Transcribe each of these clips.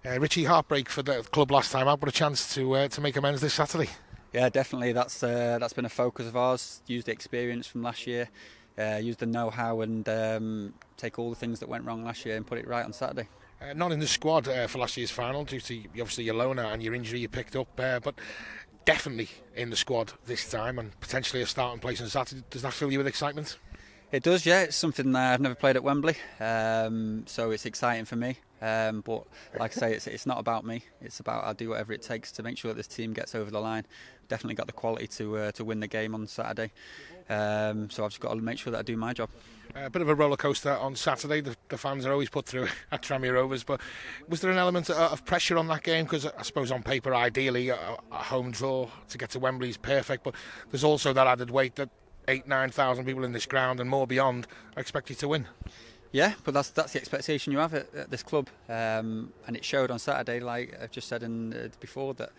Ritchie, heartbreak for the club last time out, but a chance to make amends this Saturday. Yeah, definitely. That's been a focus of ours. Use the experience from last year, use the know-how, and take all the things that went wrong last year and put it right on Saturday. Not in the squad for last year's final due to obviously your loan out and your injury you picked up, but definitely in the squad this time and potentially a starting place on Saturday. Does that fill you with excitement? It does, yeah. It's something I've never played at Wembley, so it's exciting for me. But like I say, it's not about me. It's about I'll do whatever it takes to make sure that this team gets over the line. Definitely got the quality to win the game on Saturday. So I've just got to make sure that I do my job. A bit of a roller coaster on Saturday. The fans are always put through at Tranmere Rovers, but was there an element of pressure on that game? Because I suppose on paper, ideally, a home draw to get to Wembley is perfect, but there's also that added weight that 8,000-9,000 people in this ground and more beyond are expected to win. Yeah, but that's the expectation you have at this club, and it showed on Saturday. Like I've just said before, that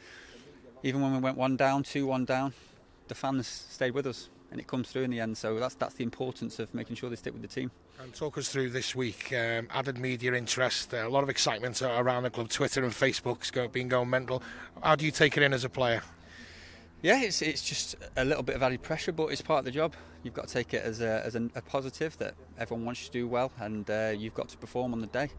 even when we went 1-down, 2-1 down, the fans stayed with us, and it comes through in the end. So that's the importance of making sure they stick with the team. And talk us through this week. Added media interest, a lot of excitement around the club. Twitter and Facebook's been going mental. How do you take it in as a player? Yeah, it's just a little bit of added pressure, but it's part of the job. You've got to take it as a positive that everyone wants you to do well, and you've got to perform on the day.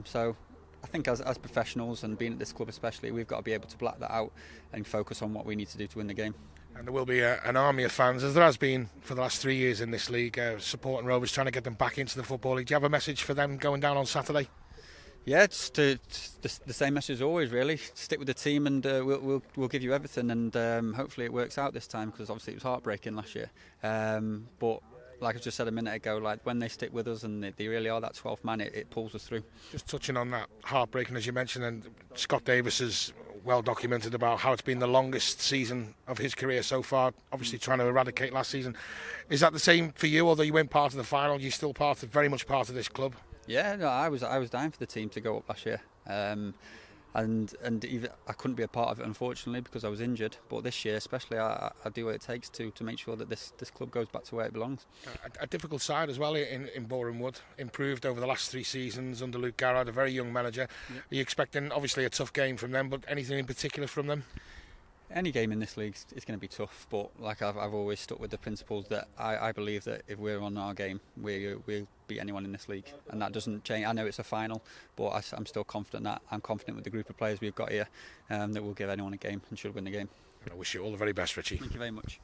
So I think as professionals, and being at this club especially, we've got to be able to black that out and focus on what we need to do to win the game. And there will be an army of fans, as there has been for the last 3 years in this league, supporting Rovers, trying to get them back into the Football League. Do you have a message for them going down on Saturday? Yeah, it's the same message as always, really. Stick with the team, and we'll give you everything, and hopefully it works out this time, because obviously it was heartbreaking last year. But like I just said a minute ago, like when they stick with us and they really are that 12th man, it pulls us through. Just touching on that heartbreaking, as you mentioned, and Scott Davis has well documented about how it's been the longest season of his career so far, obviously trying to eradicate last season. Is that the same for you? Although you weren't part of the final, you're still very much part of this club? Yeah, no, I was dying for the team to go up last year, and even I couldn't be a part of it, unfortunately, because I was injured. But this year, especially, I do what it takes to make sure that this club goes back to where it belongs. A difficult side as well in Boreham Wood, improved over the last 3 seasons under Luke Garrard, a very young manager. Yeah. Are you expecting obviously a tough game from them, but anything in particular from them? Any game in this league is going to be tough, but like I've always stuck with the principles that I believe that if we're on our game, we'll beat anyone in this league, and that doesn't change. I know it's a final, but I'm still confident with the group of players we've got here, that we'll give anyone a game and should win the game. I wish you all the very best, Ritchie. Thank you very much.